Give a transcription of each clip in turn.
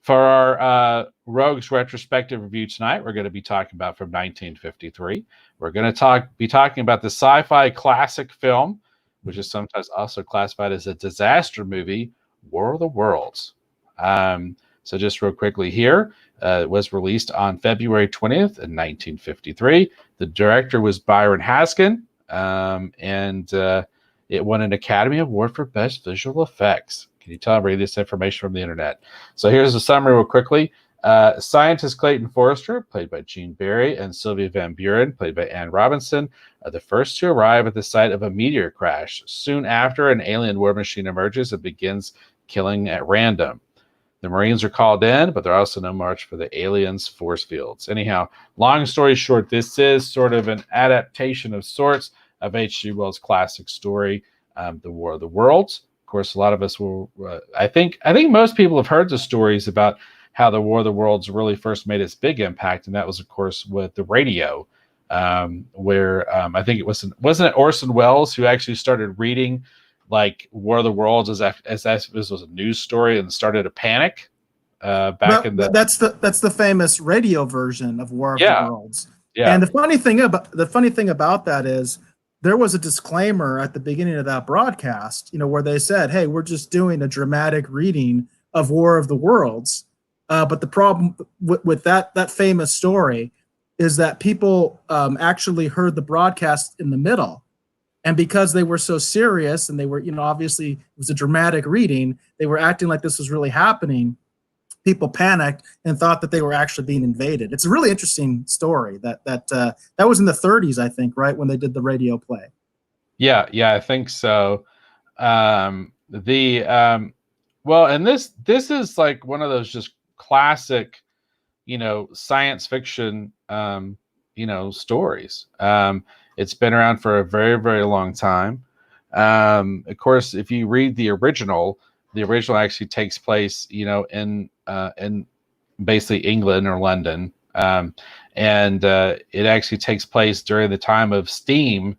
For our Rogues retrospective review tonight, we're going to be talking about from 1953. We're going to be talking about the sci-fi classic film, which is sometimes also classified as a disaster movie, War of the Worlds. So just real quickly here, it was released on February 20th in 1953. The director was Byron Haskin, and it won an Academy Award for Best Visual Effects. Can you tell I'm reading this information from the internet? So here's a summary real quickly. Scientist Clayton Forrester, played by Gene Barry, and Sylvia Van Buren, played by Anne Robinson, are the first to arrive at the site of a meteor crash. Soon after, an alien war machine emerges and begins killing at random. The Marines are called in, but they're also no match for the aliens' force fields. Anyhow, long story short, this is sort of an adaptation of sorts of H.G. Wells' classic story, The War of the Worlds. Of course, a lot of us will. I think most people have heard the stories about how the War of the Worlds really first made its big impact, and that was, of course, with the radio, where I think wasn't it Orson Welles who actually started reading like War of the Worlds as this was a news story and started a panic in the. That's the famous radio version of War of the Worlds. Yeah. And the funny thing about that is, there was a disclaimer at the beginning of that broadcast, where they said, "Hey, we're just doing a dramatic reading of War of the Worlds." But the problem with that famous story is that people actually heard the broadcast in the middle, and because they were so serious and they were, obviously it was a dramatic reading, they were acting like this was really happening. People panicked and thought that they were actually being invaded. It's a really interesting story that was in the 30s, I think, right, when they did the radio play. Yeah, I think so. Well, and this is like one of those just classic, science fiction, stories. It's been around for a very, very long time. Of course, if you read the original actually takes place, in basically England or London. And it actually takes place during the time of steam,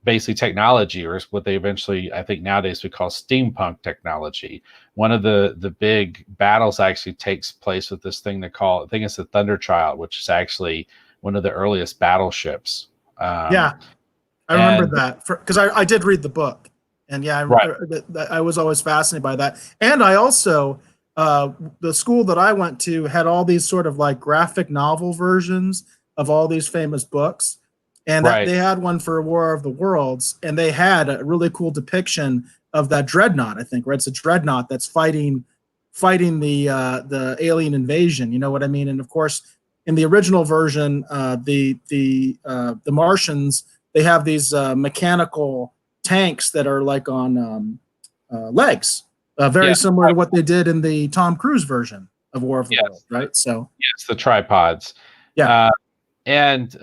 basically technology, or what they eventually, I think nowadays we call steampunk technology. One of the big battles actually takes place with this thing I think it's the Thunderchild, which is actually one of the earliest battleships. I remember that because I did read the book. And I was always fascinated by that. And I also, the school that I went to had all these sort of like graphic novel versions of all these famous books. And they had one for War of the Worlds, and they had a really cool depiction of that dreadnought, I think, right? It's a dreadnought that's fighting the alien invasion. You know what I mean? And of course, in the original version, the Martians, they have these mechanical tanks that are like on legs, very similar to what they did in the Tom Cruise version of War of the Worlds, right? So yes, the tripods. Yeah, and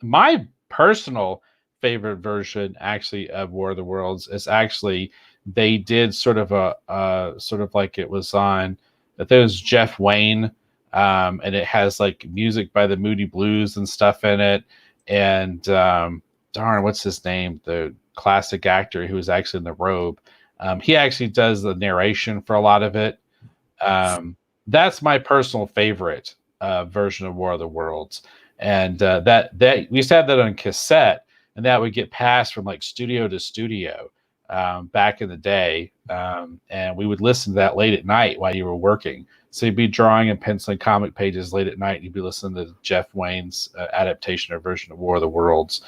my personal favorite version, actually, of War of the Worlds is actually they did sort of like it was on. I think it was Jeff Wayne, and it has like music by the Moody Blues and stuff in it, and darn, what's his name? The classic actor who was actually in the robe. He actually does the narration for a lot of it. That's my personal favorite version of War of the Worlds. And that we used to have that on cassette, and that would get passed from like studio to studio back in the day. And we would listen to that late at night while you were working. So you'd be drawing and penciling comic pages late at night, and you'd be listening to Jeff Wayne's adaptation or version of War of the Worlds.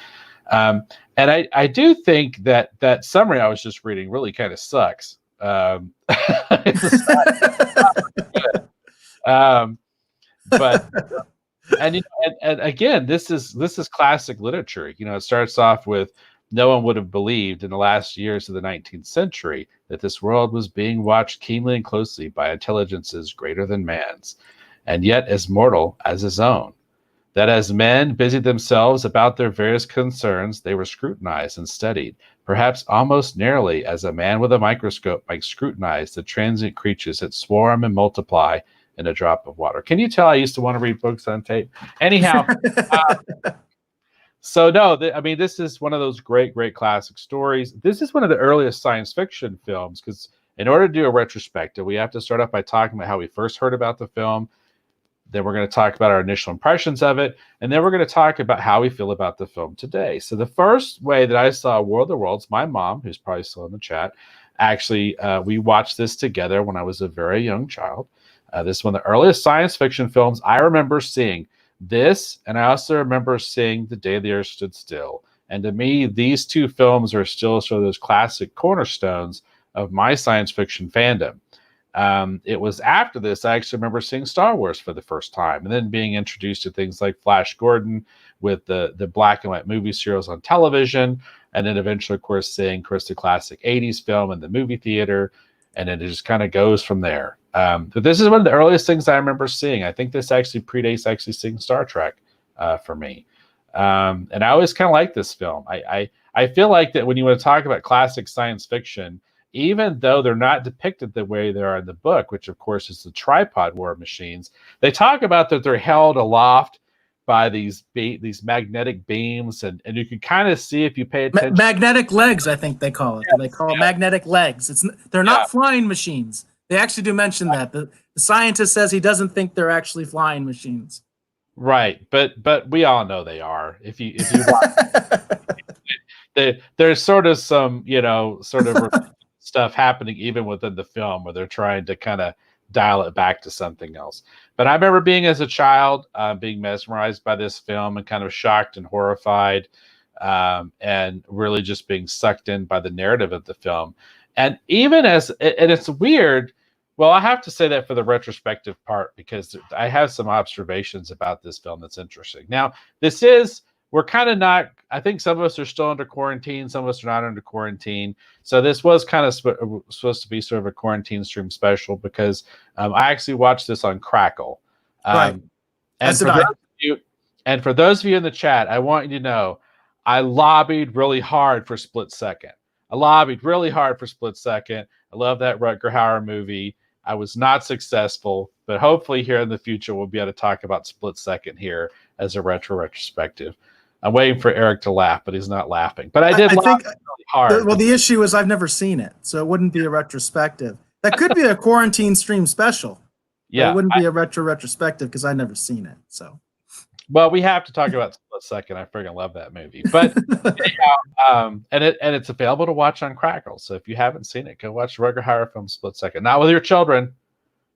And I do think that summary I was just reading really kind of sucks. But and again, this is classic literature. It starts off with, no one would have believed in the last years of the 19th century that this world was being watched keenly and closely by intelligences greater than man's, and yet as mortal as his own. That as men busied themselves about their various concerns, they were scrutinized and studied, perhaps almost nearly as a man with a microscope might scrutinize the transient creatures that swarm and multiply in a drop of water. Can you tell I used to want to read books on tape? Anyhow, so no, this is one of those great, great classic stories. This is one of the earliest science fiction films because in order to do a retrospective, we have to start off by talking about how we first heard about the film. Then we're going to talk about our initial impressions of it. And then we're going to talk about how we feel about the film today. So the first way that I saw War of the Worlds, my mom, who's probably still in the chat, actually, we watched this together when I was a very young child. This is one of the earliest science fiction films I remember seeing. This, and I also remember seeing The Day the Earth Stood Still. And to me, these two films are still sort of those classic cornerstones of my science fiction fandom. It was after this, I actually remember seeing Star Wars for the first time, and then being introduced to things like Flash Gordon with the black and white movie serials on television, and then eventually, of course, seeing the classic 80s film in the movie theater, and then it just kind of goes from there. But this is one of the earliest things I remember seeing. I think this actually predates actually seeing Star Trek for me. And I always kind of like this film. I feel like that when you want to talk about classic science fiction, even though they're not depicted the way they are in the book, which of course is the tripod war machines, they talk about that they're held aloft by these magnetic beams, and you can kind of see if you pay attention. Magnetic legs, I think they call it. They call it magnetic legs. They're not flying machines. They actually do mention that. The scientist says he doesn't think they're actually flying machines. Right, but we all know they are. If you watch, there's sort of some stuff happening even within the film where they're trying to kind of dial it back to something else. But I remember being as a child, being mesmerized by this film and kind of shocked and horrified, and really just being sucked in by the narrative of the film. And even and it's weird. Well, I have to say that for the retrospective part, because I have some observations about this film that's interesting. Now, we're kind of not, I think some of us are still under quarantine. Some of us are not under quarantine. So this was kind of supposed to be sort of a quarantine stream special, because I actually watched this on Crackle. Right. And for those of you in the chat, I want you to know, I lobbied really hard for Split Second. I love that Rutger Hauer movie. I was not successful, but hopefully here in the future, we'll be able to talk about Split Second here as a retrospective. I'm waiting for Eric to laugh, but he's not laughing. But I think really hard. The issue is I've never seen it, so it wouldn't be a retrospective. That could be a quarantine stream special. Yeah, it wouldn't be a retrospective because I've never seen it. So, well, we have to talk about Split Second. I freaking love that movie. But and it's available to watch on Crackle. So if you haven't seen it, go watch the Rutger Hauer film Split Second. Not with your children.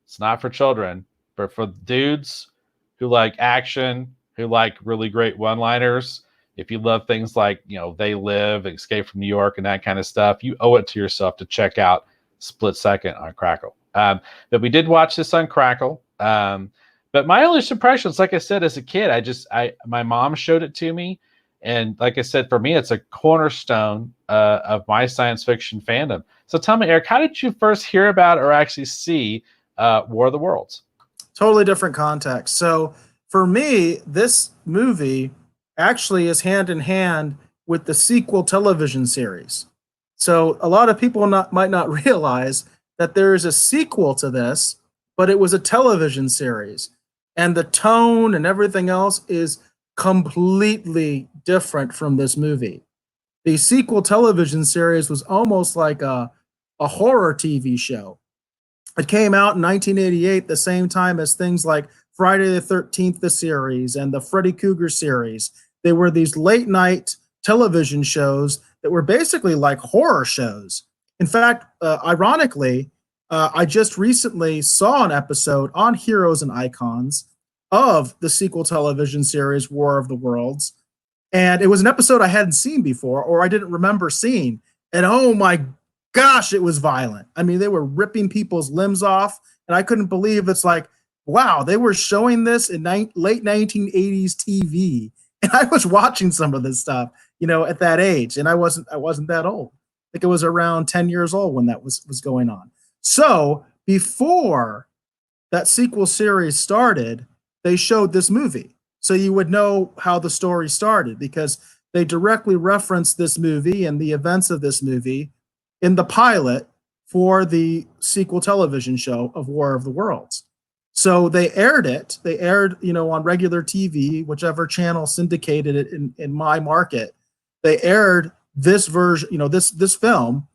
It's not for children, but for dudes who like action, who like really great one-liners. If you love things like, They Live, Escape from New York, and that kind of stuff, you owe it to yourself to check out Split Second on Crackle. But we did watch this on Crackle. But my only impressions, like I said, as a kid, my mom showed it to me. And like I said, for me, it's a cornerstone of my science fiction fandom. So tell me, Eric, how did you first hear about or actually see War of the Worlds? Totally different context. So for me, this movie actually is hand in hand with the sequel television series. So a lot of people might not realize that there is a sequel to this, but it was a television series. And the tone and everything else is completely different from this movie. The sequel television series was almost like a horror TV show. It came out in 1988, the same time as things like Friday the 13th, the series, and the Freddy Krueger series. They were these late night television shows that were basically like horror shows. In fact, ironically, I just recently saw an episode on Heroes and Icons of the sequel television series War of the Worlds. And it was an episode I hadn't seen before, or I didn't remember seeing. And oh my gosh, it was violent. I mean, they were ripping people's limbs off. And I couldn't believe it's like, wow, they were showing this in late 1980s TV. And I was watching some of this stuff, at that age. And I wasn't that old. I think it was around 10 years old when that was going on. So before that sequel series started, they showed this movie. So you would know how the story started, because they directly referenced this movie and the events of this movie in the pilot for the sequel television show of War of the Worlds. So they aired it. They aired, on regular TV, whichever channel syndicated it in my market. They aired this version, this film,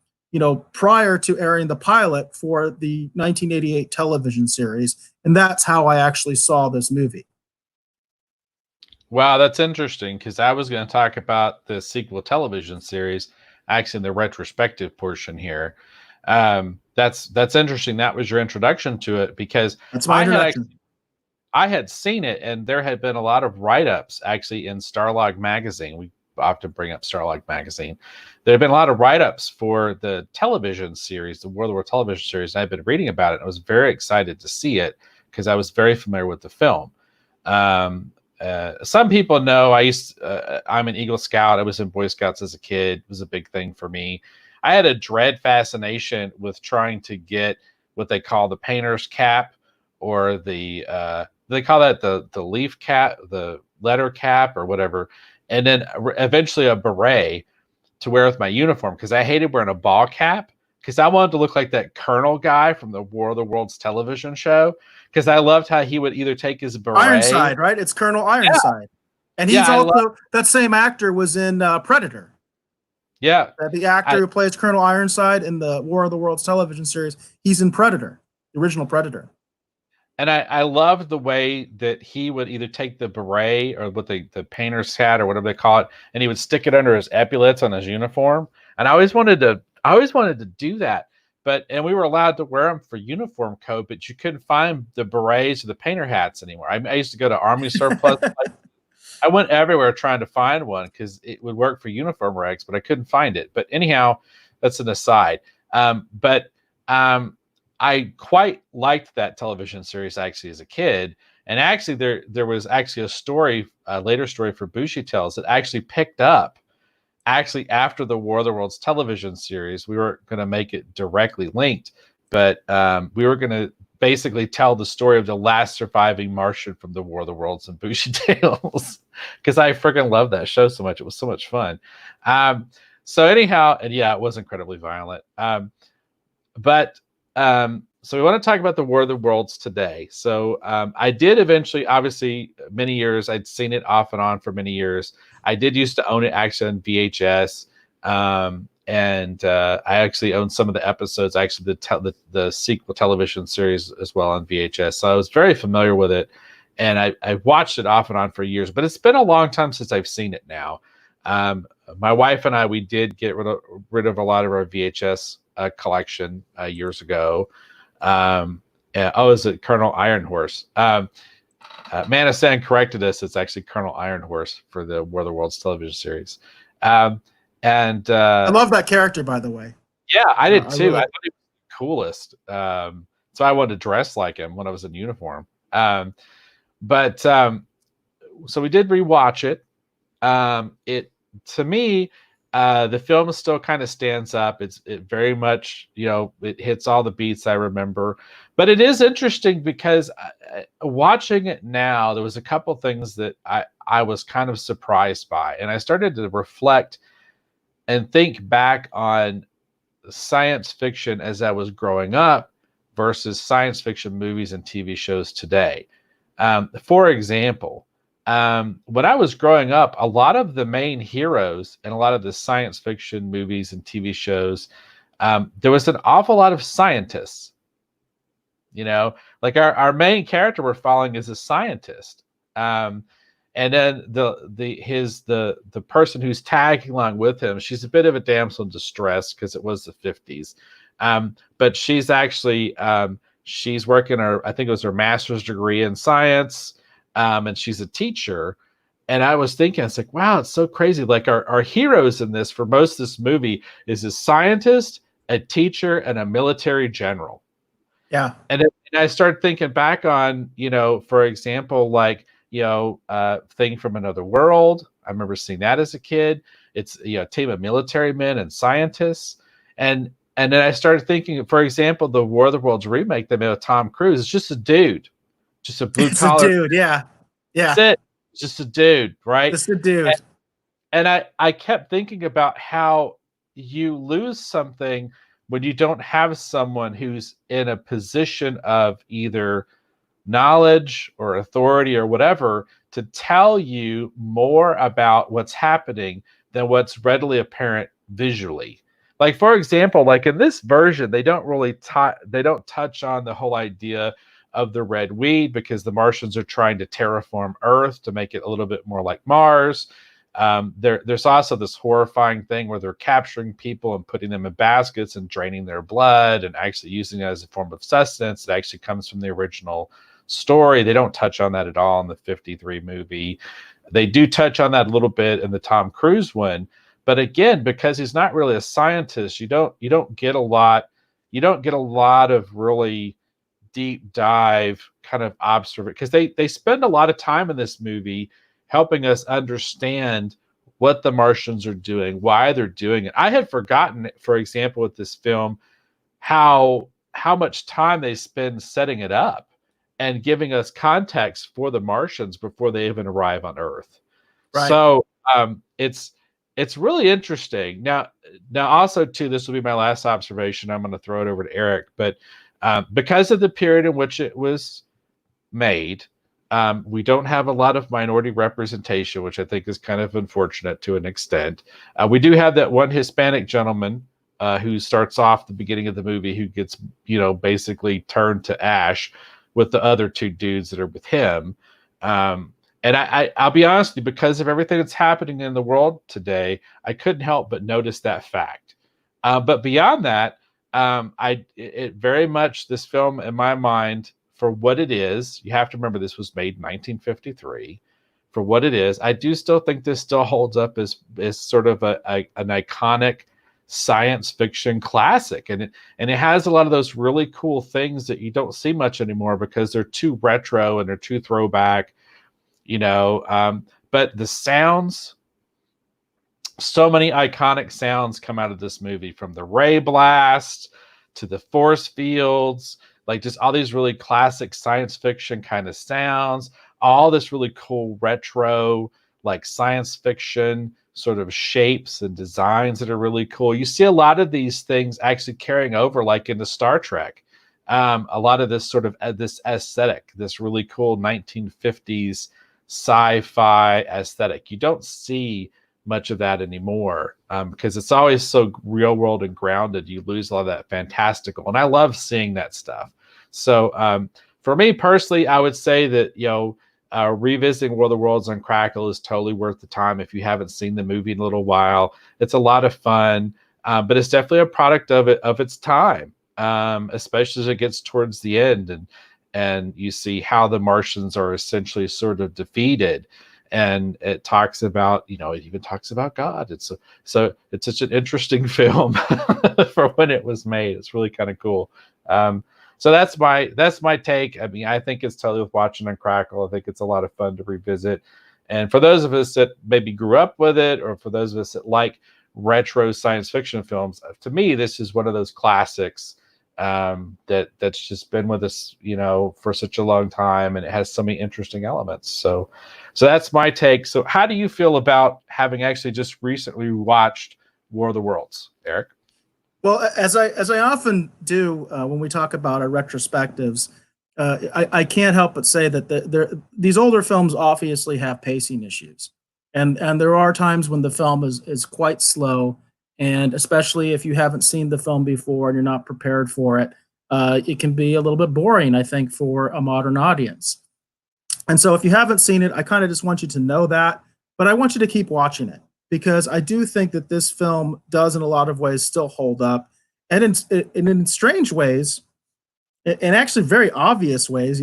prior to airing the pilot for the 1988 television series. And that's how I actually saw this movie. Wow, that's interesting, because I was going to talk about the sequel television series, actually in the retrospective portion here. That's interesting. That was your introduction to it, because that's my introduction. I had seen it, and there had been a lot of write-ups actually in Starlog magazine. We often bring up Starlog magazine. There have been a lot of write-ups for the television series, the War of the World television series, and I've been reading about it. I was very excited to see it because I was very familiar with the film. Some people know I'm an Eagle Scout. I was in Boy Scouts as a kid. It was a big thing for me. I had a dread fascination with trying to get what they call the painter's cap, or they call that the leaf cap, the letter cap, or whatever, and then eventually a beret to wear with my uniform, because I hated wearing a ball cap, because I wanted to look like that Colonel guy from the War of the Worlds television show, because I loved how he would either take his beret. Ironside, right? It's Colonel Ironside. Yeah. And he's also, that same actor was in Predator. Yeah. The actor who plays Colonel Ironside in the War of the Worlds television series, he's in Predator, the original Predator. And I loved the way that he would either take the beret, or what the painter's hat, or whatever they call it, and he would stick it under his epaulets on his uniform. And I always wanted to do that. And we were allowed to wear them for uniform code, but you couldn't find the berets or the painter hats anymore. I used to go to Army Surplus. I went everywhere trying to find one, because it would work for uniform regs, but I couldn't find it. But anyhow, that's an aside. I quite liked that television series actually as a kid. And actually there was actually a story, a later story for Bushy Tales, that actually picked up actually after the War of the Worlds television series. We weren't going to make it directly linked, but we were going to basically tell the story of the last surviving Martian from the War of the Worlds in Bushy Tales, because I freaking loved that show so much. It was so much fun. So anyhow, and yeah, it was incredibly violent. So we want to talk about the War of the Worlds today. So I did eventually, obviously, many years, I'd seen it off and on for many years. I did used to own it actually on VHS. And I actually owned some of the episodes, actually the sequel television series as well on VHS. So I was very familiar with it. And I watched it off and on for years. But it's been a long time since I've seen it now. My wife and I, we did get rid of a lot of our VHS collection years ago. Is it Colonel Iron Horse? Manasan corrected us. It's actually Colonel Iron Horse for the War of the Worlds television series. I love that character, by the way. Yeah, I did too. I thought he was the coolest. So I wanted to dress like him when I was in uniform. So we did rewatch it. To me, the film still kind of stands up. It very much, it hits all the beats I remember. But it is interesting because watching it now, there was a couple things that I was kind of surprised by. And I started to reflect and think back on science fiction as I was growing up versus science fiction movies and TV shows today. For example, when I was growing up, a lot of the main heroes in a lot of the science fiction movies and TV shows, there was an awful lot of scientists. Like our main character we're following is a scientist. And then the person who's tagging along with him, she's a bit of a damsel in distress because it was the 50s. But she's actually she's working I think it was her master's degree in science. And she's a teacher. And I was thinking, it's like, wow, it's so crazy. Like our heroes in this, for most of this movie, is a scientist, a teacher, and a military general. Yeah. And I started thinking back on, for example, like, Thing from Another World. I remember seeing that as a kid. It's a team of military men and scientists. And then I started thinking, for example, the War of the Worlds remake they made with Tom Cruise is just a dude. Just a blue collar dude, yeah. That's it. It's just a dude, right? Just a dude. And I kept thinking about how you lose something when you don't have someone who's in a position of either knowledge or authority or whatever to tell you more about what's happening than what's readily apparent visually. like for example, like in this version, they don't really they don't touch on the whole idea of the red weed because the Martians are trying to terraform Earth to make it a little bit more like Mars. There's also this horrifying thing where they're capturing people and putting them in baskets and draining their blood and actually using it as a form of sustenance that actually comes from the original story. They don't touch on that at all in the 53 movie. They do touch on that a little bit in the Tom Cruise one, but again, because he's not really a scientist, you don't get a lot of really deep dive kind of observation, because they spend a lot of time in this movie helping us understand what the Martians are doing, why they're doing it. I had forgotten, for example, with this film, how much time they spend setting it up and giving us context for the Martians before they even arrive on Earth. Right. So it's really interesting. Now also too, this will be my last observation. I'm going to throw it over to Eric, but because of the period in which it was made, we don't have a lot of minority representation, which I think is kind of unfortunate to an extent. We do have that one Hispanic gentleman who starts off the beginning of the movie, who gets, basically turned to ash with the other two dudes that are with him. And I'll be honest with you, because of everything that's happening in the world today, I couldn't help but notice that fact. But beyond that, it very much, this film in my mind, for what it is, you have to remember this was made in 1953. For what it is, I do still think this still holds up as sort of an iconic science fiction classic, and it has a lot of those really cool things that you don't see much anymore because they're too retro and they're too throwback, but the sounds, so many iconic sounds come out of this movie, from the ray blast to the force fields, like just all these really classic science fiction kind of sounds, all this really cool retro, like science fiction sort of shapes and designs that are really cool. You see a lot of these things actually carrying over, like into Star Trek. A lot of this sort of this aesthetic, this really cool 1950s sci-fi aesthetic. You don't see much of that anymore because it's always so real world and grounded. You lose a lot of that fantastical, and I love seeing that stuff. So for me personally, I would say that revisiting War of the Worlds on Crackle is totally worth the time if you haven't seen the movie in a little while. It's a lot of fun, but it's definitely a product of its time, especially as it gets towards the end and you see how the Martians are essentially sort of defeated. And it talks about, it even talks about God. It's such an interesting film for when it was made. It's really kind of cool. So that's my take. I mean, I think it's totally worth watching on Crackle. I think it's a lot of fun to revisit. And for those of us that maybe grew up with it, or for those of us that like retro science fiction films, to me, this is one of those classics that's just been with us, for such a long time, and it has so many interesting elements. So that's my take. So how do you feel about having actually just recently watched War of the Worlds, Eric? Well, as I often do when we talk about our retrospectives, I can't help but say that these older films obviously have pacing issues, and there are times when the film is quite slow, and especially if you haven't seen the film before and you're not prepared for it, it can be a little bit boring, I think, for a modern audience. And so if you haven't seen it, I kind of just want you to know that, but I want you to keep watching it, because I do think that this film does in a lot of ways still hold up, and in strange ways, in actually very obvious ways.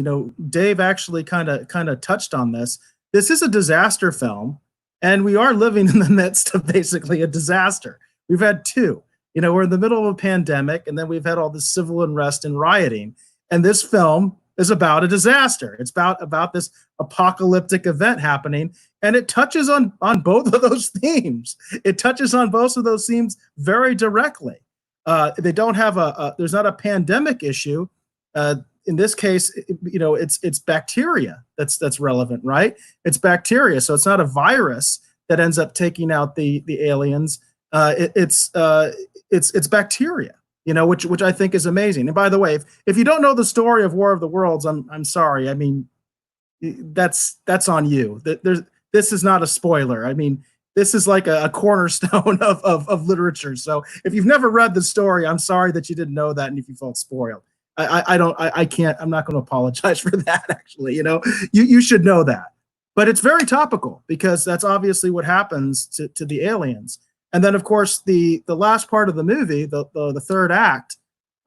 Dave actually kind of touched on this. This is a disaster film, and we are living in the midst of basically a disaster. We've had two. We're in the middle of a pandemic, and then we've had all this civil unrest and rioting, and this film is about a disaster. It's about this apocalyptic event happening, and it touches on both of those themes. It touches on both of those themes very directly. They don't have there's not a pandemic issue. In this case, it's bacteria that's relevant, right? It's bacteria, so it's not a virus that ends up taking out the aliens. It's bacteria, which I think is amazing. And by the way, if you don't know the story of War of the Worlds, I'm sorry. I mean, that's on you. This is not a spoiler. I mean, this is like a cornerstone of literature. So if you've never read the story, I'm sorry that you didn't know that, and if you felt spoiled. I can't. I'm not going to apologize for that. Actually, you should know that. But it's very topical because that's obviously what happens to the aliens. And then, of course, the last part of the movie, the third act,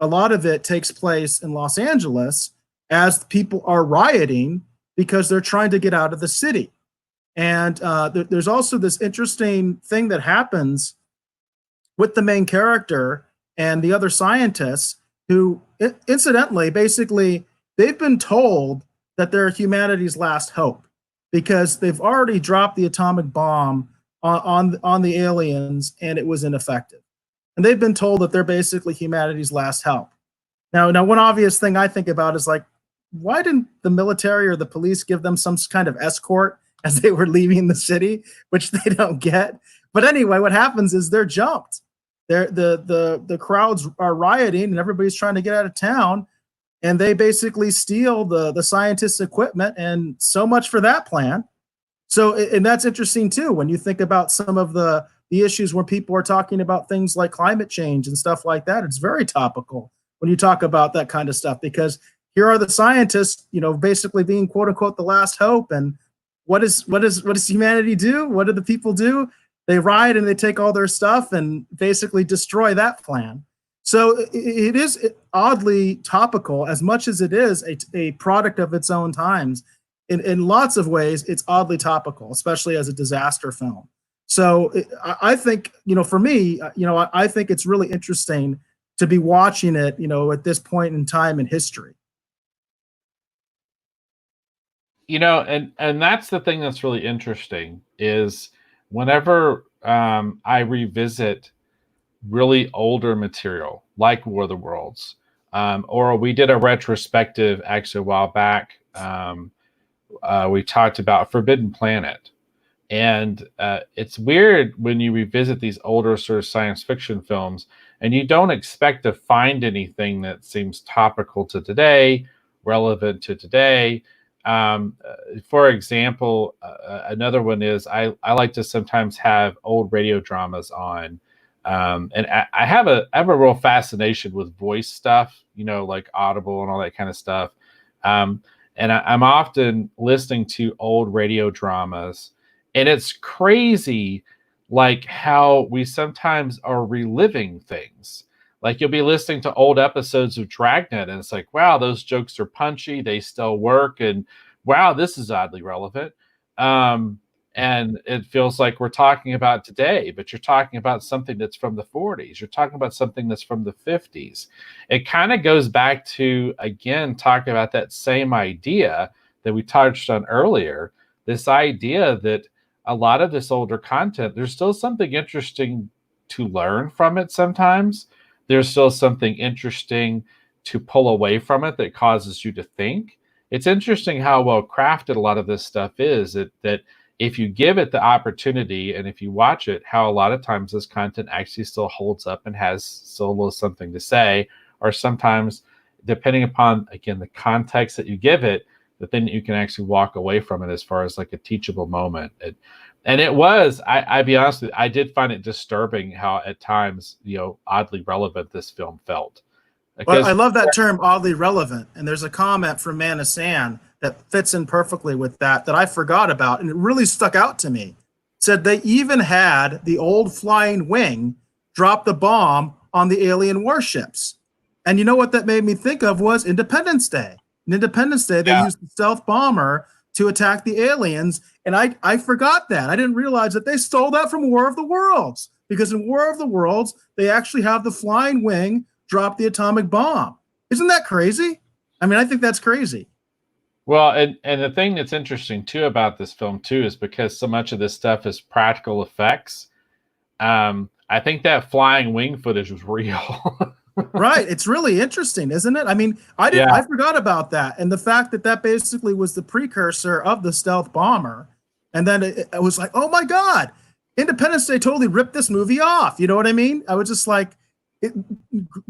a lot of it takes place in Los Angeles as people are rioting because they're trying to get out of the city. And there's also this interesting thing that happens with the main character and the other scientists who, incidentally, basically, they've been told that they're humanity's last hope because they've already dropped the atomic bomb on the aliens and it was ineffective. And they've been told that they're basically humanity's last help. Now, one obvious thing I think about is like, why didn't the military or the police give them some kind of escort as they were leaving the city, which they don't get? But anyway, what happens is they're jumped. The crowds are rioting and everybody's trying to get out of town, and they basically steal the scientists' equipment, and so much for that plan. So, and that's interesting too when you think about some of the issues where people are talking about things like climate change and stuff like that. It's very topical when you talk about that kind of stuff, because here are the scientists, basically being quote unquote the last hope. And what does humanity do? What do the people do? They riot and they take all their stuff and basically destroy that plan. So it is oddly topical as much as it is a product of its own times. In lots of ways, it's oddly topical, especially as a disaster film. So I think, for me, I think it's really interesting to be watching it, at this point in time in history. And that's the thing that's really interesting is whenever I revisit really older material like War of the Worlds, or we did a retrospective actually a while back. We talked about Forbidden Planet. And it's weird when you revisit these older sort of science fiction films and you don't expect to find anything that seems topical to today, relevant to today. For example, another one is I like to sometimes have old radio dramas on. And I have a real fascination with voice stuff, like Audible and all that kind of stuff. And I'm often listening to old radio dramas. And it's crazy, like how we sometimes are reliving things. Like you'll be listening to old episodes of Dragnet, and it's like, wow, those jokes are punchy. They still work. And wow, this is oddly relevant. And it feels like we're talking about today, but you're talking about something that's from the 40s. You're talking about something that's from the 50s. It kind of goes back to, again, talking about that same idea that we touched on earlier, this idea that a lot of this older content, there's still something interesting to learn from it sometimes. There's still something interesting to pull away from it that causes you to think. It's interesting how well crafted a lot of this stuff is, that if you give it the opportunity and if you watch it, how a lot of times this content actually still holds up and has still a little something to say, or sometimes, depending upon, again, the context that you give it, the thing that you can actually walk away from it as far as like a teachable moment. And it was, I'd be honest with you, I did find it disturbing how at times, oddly relevant this film felt. Well, I love that term, oddly relevant. And there's a comment from Manasan that fits in perfectly with that I forgot about, and it really stuck out to me. It said they even had the old flying wing drop the bomb on the alien warships. And you know what that made me think of was Independence Day. In Independence Day, they used the stealth bomber to attack the aliens. And I forgot that. I didn't realize that they stole that from War of the Worlds, because in War of the Worlds, they actually have the flying wing drop the atomic bomb. Isn't that crazy? I mean, I think that's crazy. Well, and the thing that's interesting too about this film too is because so much of this stuff is practical effects. I think that flying wing footage was real. Right. It's really interesting, isn't it? I mean, I forgot about that. And the fact that basically was the precursor of the stealth bomber. And then it was like, oh my God, Independence Day totally ripped this movie off. You know what I mean? I was just like,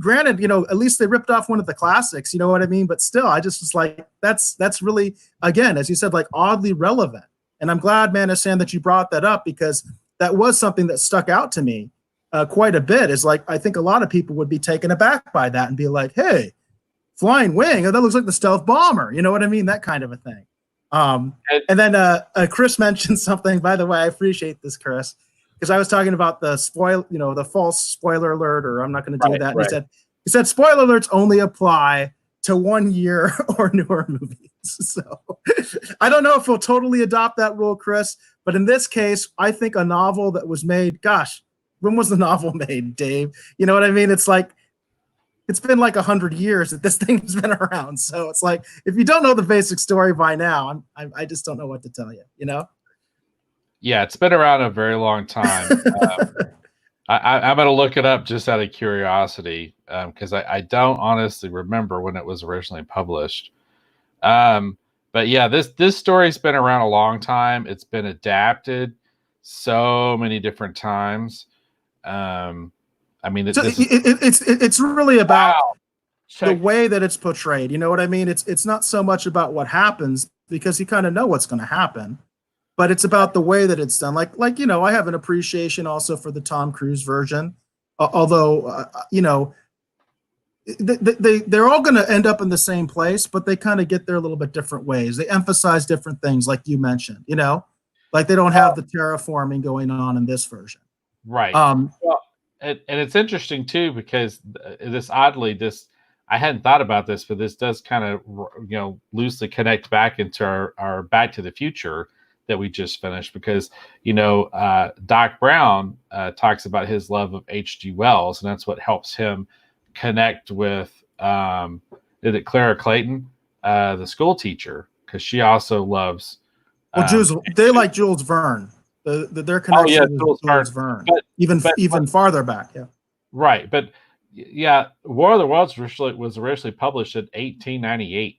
granted, at least they ripped off one of the classics, you know what I mean? But still, I just was like, that's really, again, as you said, like oddly relevant. And I'm glad, Manasan, that you brought that up, because that was something that stuck out to me quite a bit. Is like, I think a lot of people would be taken aback by that and be like, hey, flying wing, oh, that looks like the stealth bomber. You know what I mean? That kind of a thing. And then Chris mentioned something, by the way, I appreciate this, Chris, because I was talking about the the false spoiler alert, or I'm not going to do that. Right. He said spoiler alerts only apply to 1 year or newer movies. So I don't know if we'll totally adopt that rule, Chris, but in this case, I think a novel that was made, gosh, when was the novel made, Dave? You know what I mean? It's like, it's been like 100 years that this thing has been around. So it's like, if you don't know the basic story by now, I just don't know what to tell you, you know? Yeah, it's been around a very long time. I'm going to look it up just out of curiosity, because I don't honestly remember when it was originally published. But yeah, this story's been around a long time. It's been adapted so many different times. I mean, so it's really about the way that it's portrayed. You know what I mean? It's not so much about what happens, because you kind of know what's going to happen, but it's about the way that it's done. Like you know, I have an appreciation also for the Tom Cruise version, although you know, they're all going to end up in the same place, but they kind of get there a little bit different ways. They emphasize different things, like you mentioned. You know, like they don't have the terraforming going on in this version, right? Well, and it's interesting too, because this I hadn't thought about this, but this does kind of, you know, loosely connect back into our Back to the Future that we just finished, because, you know, Doc Brown talks about his love of H.G. Wells, and that's what helps him connect with is it Clara Clayton, the school teacher, because she also loves they like Jules Verne. Their connection with Jules Verne, but even farther back. Yeah, right. But yeah, War of the Worlds was originally published in 1898.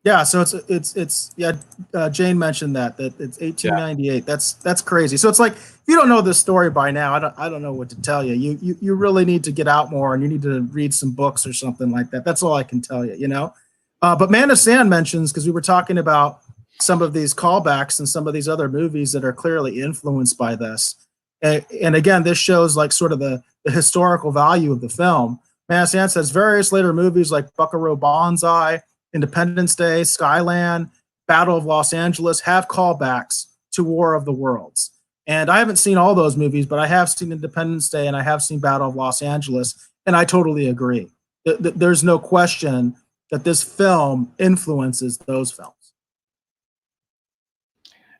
Yeah, so it's Jane mentioned that it's 1898. Yeah. That's crazy. So it's like, if you don't know this story by now, I don't know what to tell you. You really need to get out more, and you need to read some books or something like that. That's all I can tell you. You know, but Man of Sand mentions, because we were talking about some of these callbacks and some of these other movies that are clearly influenced by this. And again, this shows like sort of the historical value of the film. Man of Sand says various later movies like Buckaroo Banzai, Independence Day, Skyland, Battle of Los Angeles have callbacks to War of the Worlds. And I haven't seen all those movies, but I have seen Independence Day and I have seen Battle of Los Angeles, and I totally agree. There's no question that this film influences those films.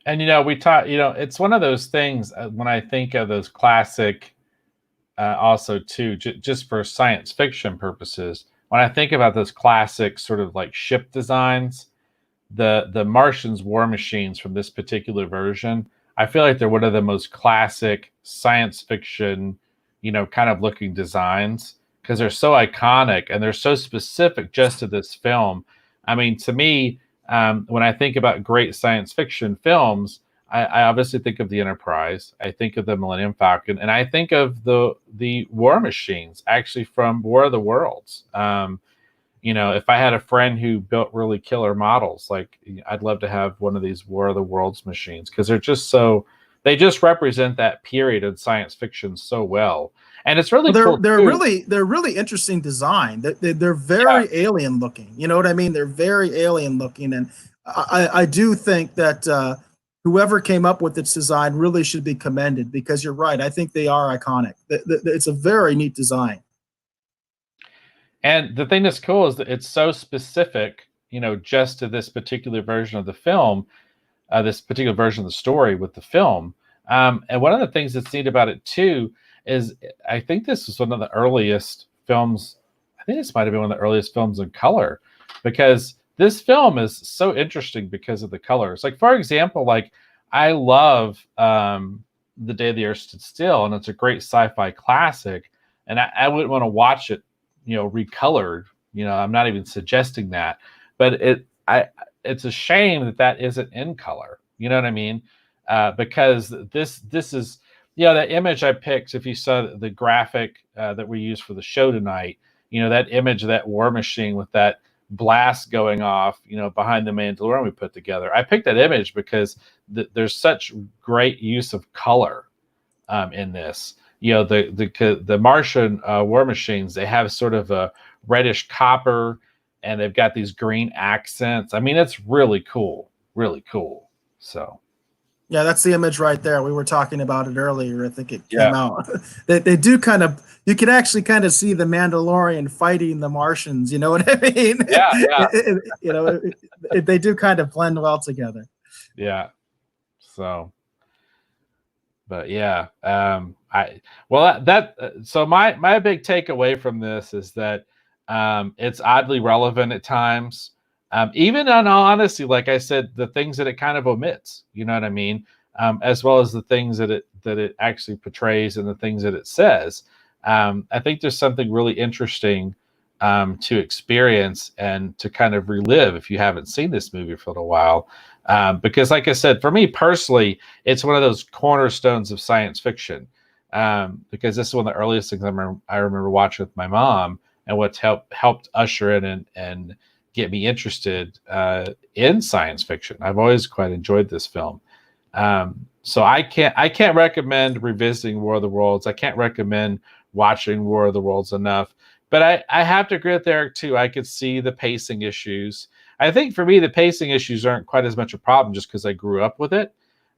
And, you know, we talk, you know, it's one of those things when I think of those classic, also too, just for science fiction purposes, when I think about those classic sort of like ship designs, the Martians war machines from this particular version, I feel like they're one of the most classic science fiction, you know, kind of looking designs, because they're so iconic and they're so specific just to this film. I mean, to me, when I think about great science fiction films, I obviously think of the Enterprise, I think of the Millennium Falcon, and I think of the war machines actually from War of the Worlds. You know, if I had a friend who built really killer models, like, I'd love to have one of these War of the Worlds machines, because they just represent that period in science fiction so well. And it's really cool. They're really interesting design. They're very alien looking. You know what I mean? They're very alien looking, and I do think that whoever came up with this design really should be commended, because you're right. I think they are iconic. It's a very neat design. And the thing that's cool is that it's so specific, you know, just to this particular version of the film, this particular version of the story with the film. And one of the things that's neat about it too is, I think this was one of the earliest films. I think this might have been one of the earliest films in color, because this film is so interesting because of the colors. Like, for example, like, I love The Day the Earth Stood Still, and it's a great sci-fi classic, and I wouldn't want to watch it, you know, recolored. You know, I'm not even suggesting that, but it's a shame that isn't in color. You know what I mean? Because this is, you know, that image I picked, if you saw the graphic that we used for the show tonight, you know, that image of that war machine with that blast going off, behind the Mandalorian we put together. I picked that image because there's such great use of color in this. The Martian war machines, they have sort of a reddish copper, and they've got these green accents. I mean, it's really cool, really cool. So. Yeah, that's the image right there. We were talking about it earlier. I think it came out. They do kind of, you can actually kind of see the Mandalorian fighting the Martians. You know what I mean? Yeah. They do kind of blend well together. Yeah. So, but yeah, so my big takeaway from this is that it's oddly relevant at times. Even on honesty, like I said, the things that it kind of omits, you know what I mean? As well as the things that it actually portrays and the things that it says. I think there's something really interesting to experience and to kind of relive if you haven't seen this movie for a while. Because like I said, for me personally, it's one of those cornerstones of science fiction. Because this is one of the earliest things I remember watching with my mom, and what's helped usher in and get me interested in science fiction. I've always quite enjoyed this film. So I can't recommend revisiting War of the Worlds. I can't recommend watching War of the Worlds enough. But I have to agree with Eric too. I could see the pacing issues. I think for me, the pacing issues aren't quite as much a problem just because I grew up with it.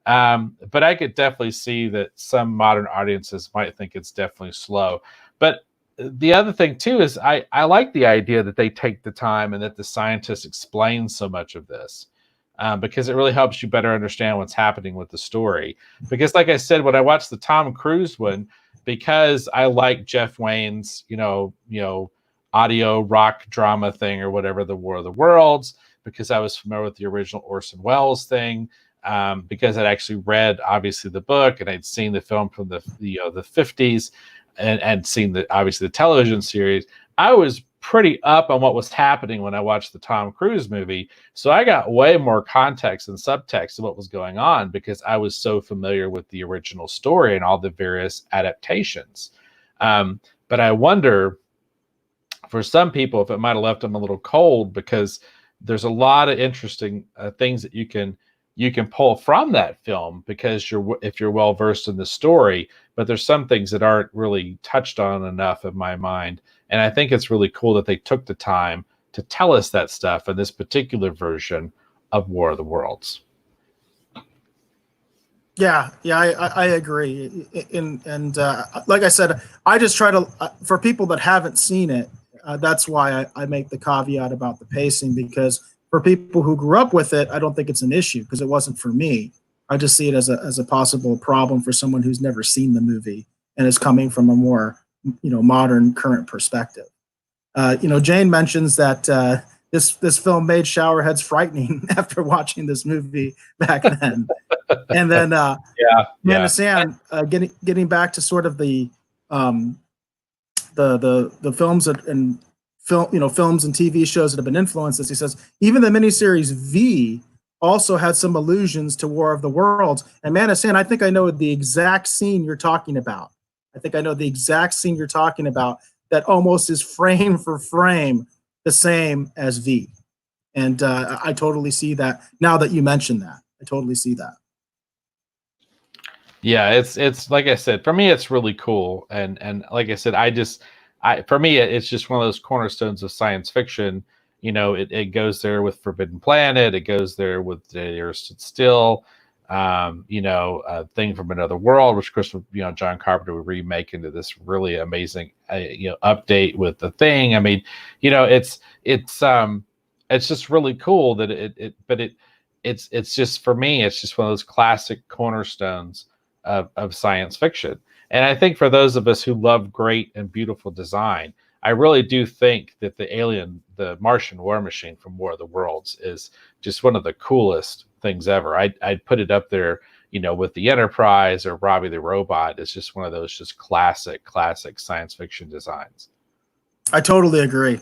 But I could definitely see that some modern audiences might think it's definitely slow. But the other thing too is I like the idea that they take the time and that the scientists explain so much of this, because it really helps you better understand what's happening with the story. Because like I said, when I watched the Tom Cruise one, because I like Jeff Wayne's, audio rock drama thing or whatever, the War of the Worlds, because I was familiar with the original Orson Welles thing, because I'd actually read obviously the book and I'd seen the film from the 50s. And seen obviously the television series, I was pretty up on what was happening when I watched the Tom Cruise movie. So I got way more context and subtext of what was going on because I was so familiar with the original story and all the various adaptations. But I wonder, for some people, if it might have left them a little cold, because there's a lot of interesting things that you can pull from that film because if you're well versed in the story, but there's some things that aren't really touched on enough in my mind. And I think it's really cool that they took the time to tell us that stuff in this particular version of War of the Worlds. Yeah, I agree. And like I said, I just try to, for people that haven't seen it, that's why I make the caveat about the pacing, because for people who grew up with it, I don't think it's an issue because it wasn't for me. I just see it as a possible problem for someone who's never seen the movie and is coming from a more, modern current perspective. Jane mentions that this film made showerheads frightening after watching this movie back then. And then San, getting back to sort of the films and films and TV shows that have been influenced this. He says even the miniseries V also had some allusions to War of the Worlds. And Man of Sin, I think I know the exact scene you're talking about. That almost is frame for frame the same as V. And I totally see that now that you mentioned that. I totally see that. Yeah, it's like I said, for me, it's really cool. And like I said, for me, it's just one of those cornerstones of science fiction. It goes there with Forbidden Planet. It goes there with The Earth Stood Still. Thing from Another World, which of course, John Carpenter would remake into this really amazing, update with The Thing. I mean, it's just really cool that it's just, for me, it's just one of those classic cornerstones of science fiction. And I think for those of us who love great and beautiful design, I really do think that the Martian war machine from War of the Worlds is just one of the coolest things ever. I'd put it up there, with the Enterprise or Robbie the Robot. It's just one of those just classic science fiction designs. I totally agree.